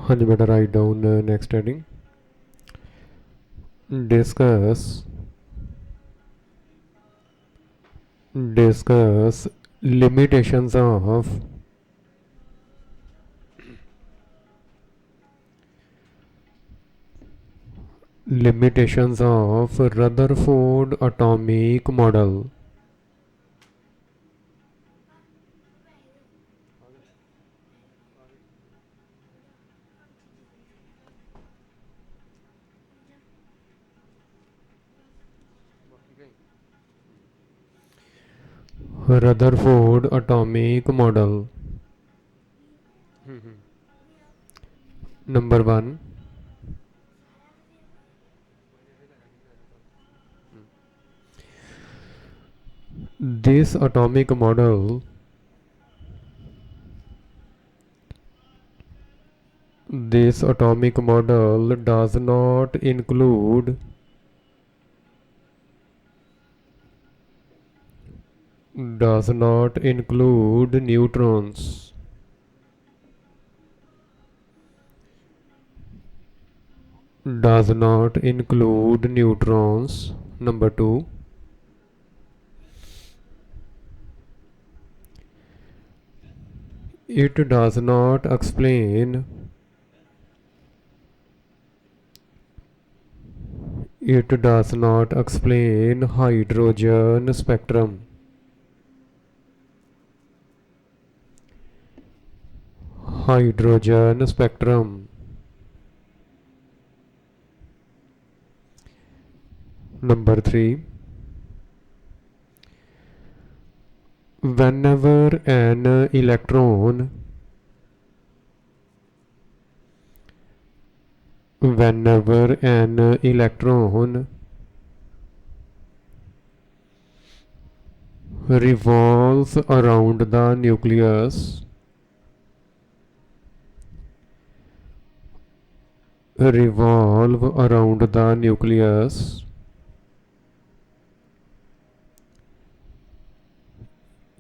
हाँ जी बेटा, write down next heading. Discuss discuss limitations of Rutherford atomic model. Rutherford atomic model. Number one. This atomic model This atomic model does not include neutrons. Does not include neutrons. Number two. It does not explain hydrogen spectrum. Hydrogen spectrum. Number three. Whenever an electron whenever an electron revolves around the nucleus revolve around the nucleus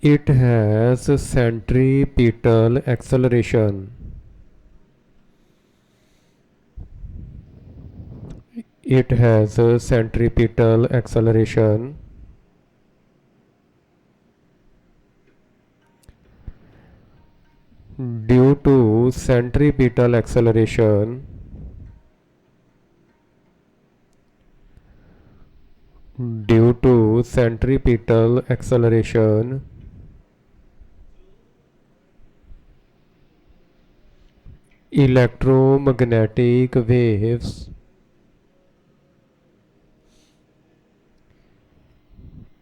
it has centripetal acceleration. It has a centripetal acceleration. Due to centripetal acceleration, due to centripetal acceleration, electromagnetic waves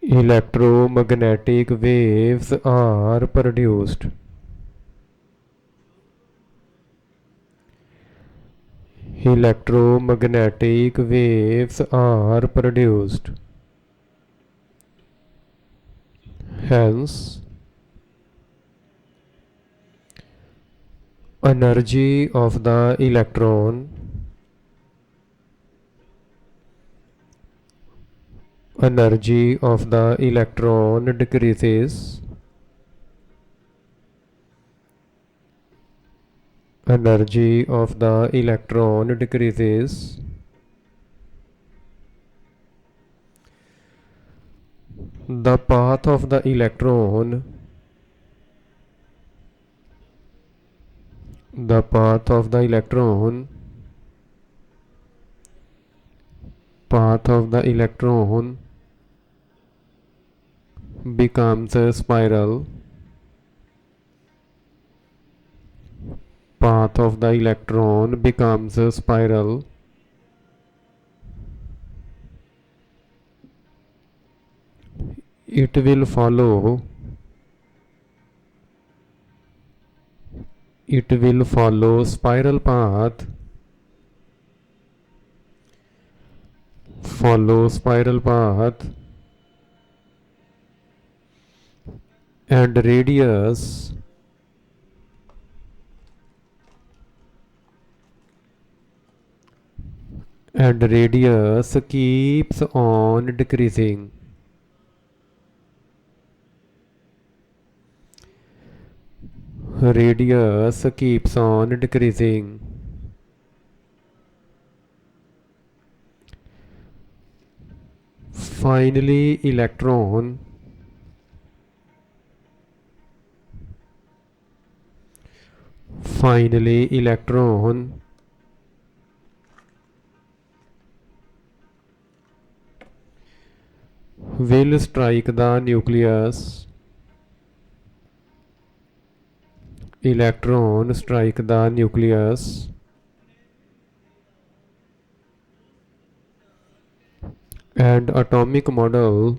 electromagnetic waves are produced. Electromagnetic waves are produced. Hence, energy of the electron energy of the electron decreases. Energy of the electron decreases. The path of the electron the path of the electron path of the electron becomes a spiral. Path of the electron becomes a spiral. It will follow spiral path and radius keeps on decreasing. Radius keeps on decreasing. finally electron will strike the nucleus. Electron strike the nucleus and atomic model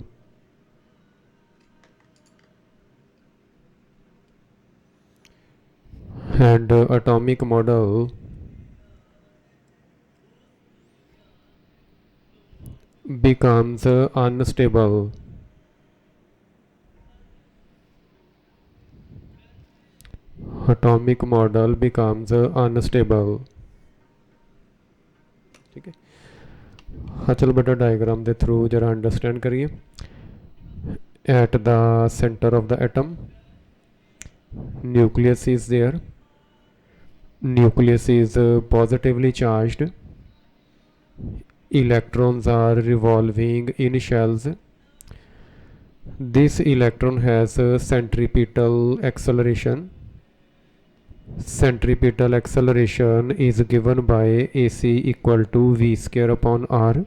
becomes unstable. Atomic model becomes unstable. ठीक है। हाँ चलो बेटा diagram के through जरा understand करिए। At the centre of the atom nucleus is there. Nucleus is positively charged. Electrons are revolving in shells. This electron has centripetal acceleration. Centripetal acceleration is given by AC equal to V square upon R.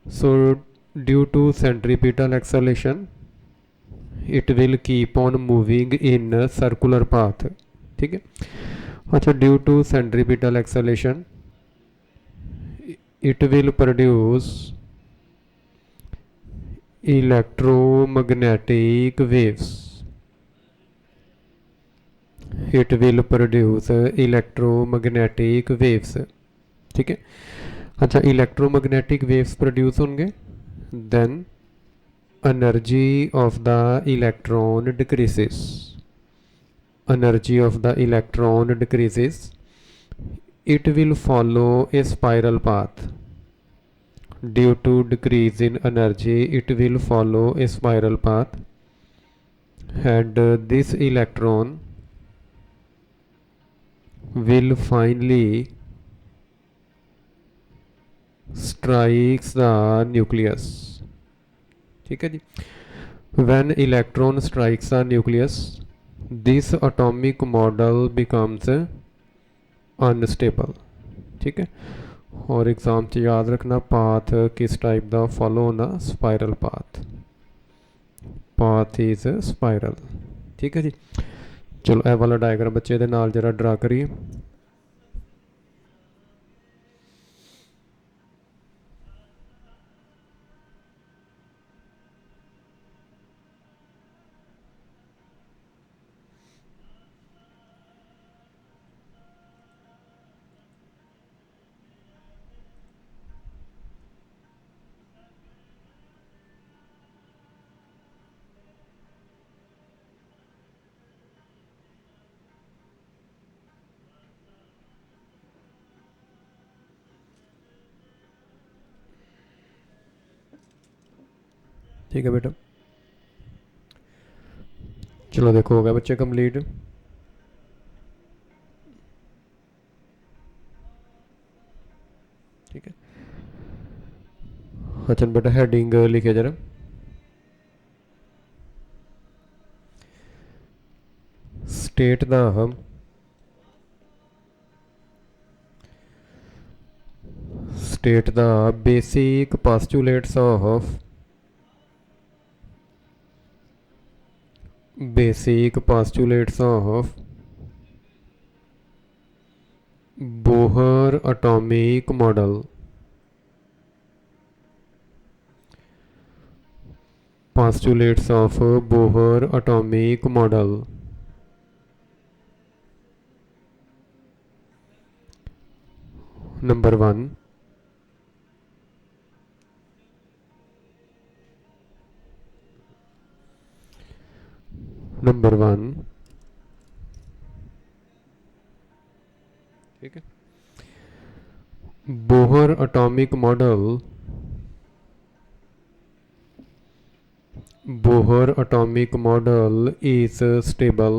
So due to centripetal acceleration, it will keep on moving in a circular path. ठीक है। अच्छा, due to centripetal acceleration, it will produce electromagnetic waves. It will produce electromagnetic waves. ठीक है। अच्छा, electromagnetic waves produce होंगे, then energy of the electron decreases. Energy of the electron decreases. It will follow a spiral path. Due to decrease in energy, it will follow a spiral path, and this electron will finally strikes the nucleus. ठीक है जी। When electron strikes the nucleus, this atomic model becomes unstable. ठीक है। और exam च याद रखना path किस type का फॉलो होना, spiral path. Path is spiral. ठीक है जी। चलो यह वाला डायग्राम बच्चे दे नाल जरा ड्रा करिए. ठीक है बेटा, चलो देखो हो गया बच्चे कंप्लीट. ठीक है। अच्छा बेटा हेडिंग लिखे जरा. State the basic postulates of Bohr atomic model. Postulates of Bohr atomic model. Number 1. Number 1. ठीक है। Bohr atomic model. Bohr atomic model is stable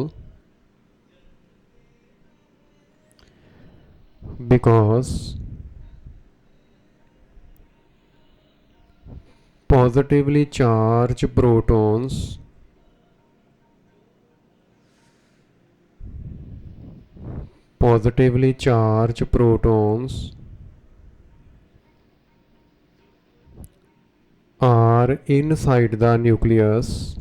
because positively charged protons positively charged protons are inside the nucleus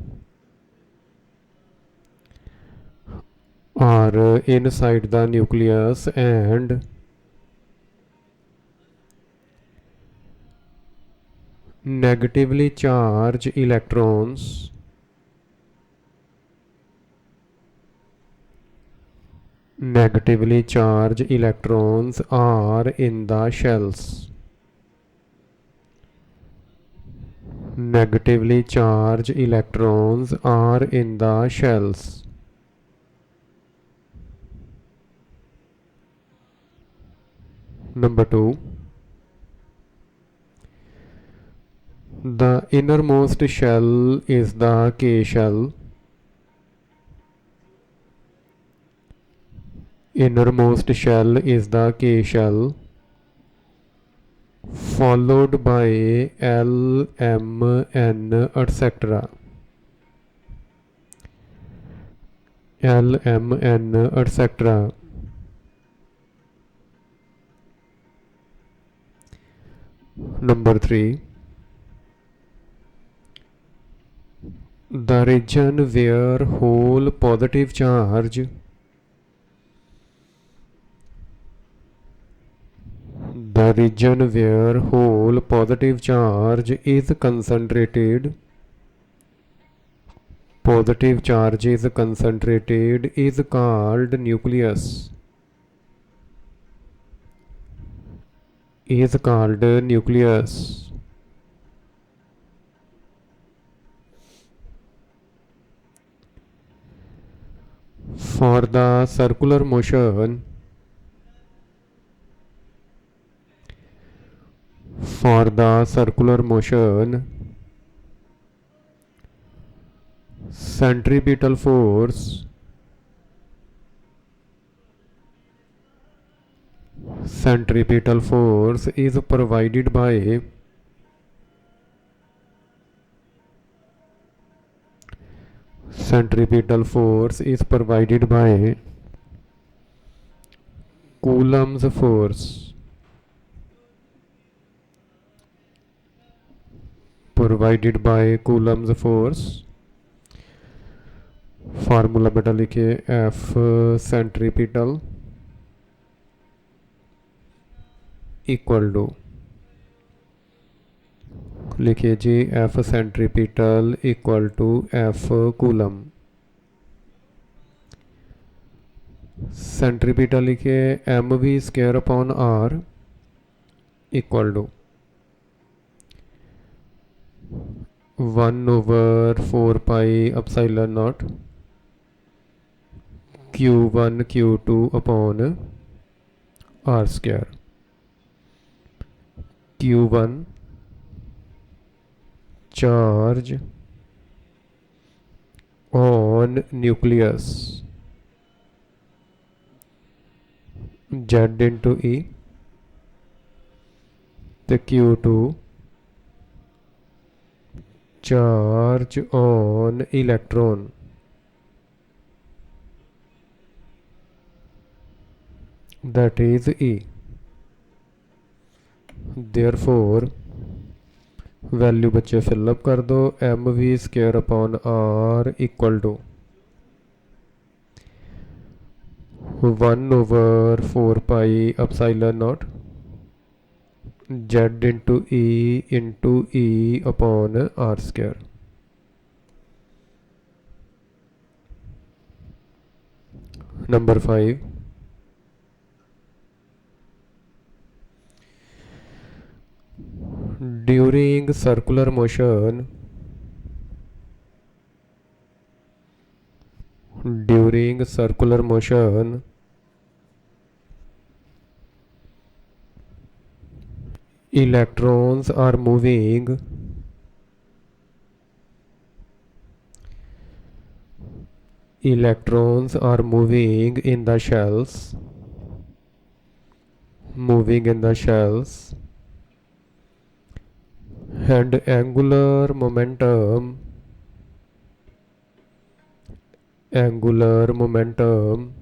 and negatively charged electrons are in the shells. Negatively charged electrons are in the shells. Number 2. The innermost shell is the K shell. Innermost shell is the K shell, followed by L, M, N, etc. L, M, N, etc. Number 3. The region where whole positive charge is concentrated is called nucleus. For the circular motion, centripetal force is provided by Coulomb's force. Formula बेटा लिखिए F centripetal equal to लिखिए जी F centripetal equal to F Coulomb. Centripetal लिखिए mv square upon r equal to 1/4 pi epsilon naught Q1 Q2 upon r square. Q1 charge on nucleus Z into E, the Q2 charge on electron that is E. Therefore value बच्चे fill up कर दो. mv square upon r equal to 1/4 pi epsilon naught z into e upon r square. Number 5. During circular motion, electrons are moving in the shells and angular momentum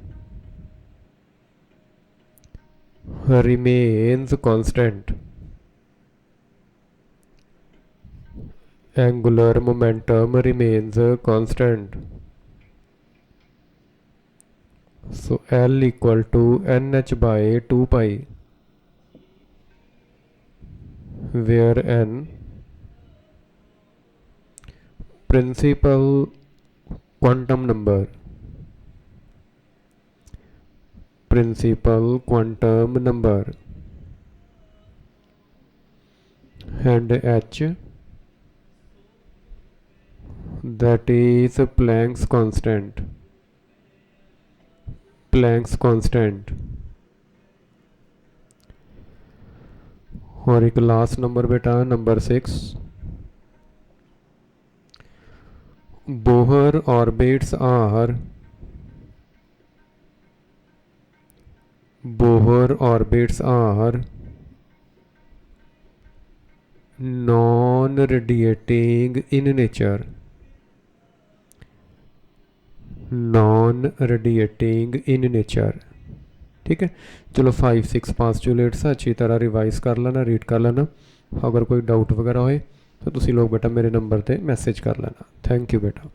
remains constant. Angular momentum remains constant. So L equal to nh by 2 pi, where n principal quantum number and h, that is Planck's constant. और एक last number बेटा number 6, Bohr orbits are non-radiating in nature. ठीक है, चलो 5 6 postulates अच्छी तरह revise कर लेना, रीड कर लेना। अगर कोई डाउट वगैरह होए तो तुसी लोग बेटा मेरे नंबर पर मैसेज कर लेना। थैंक यू बेटा।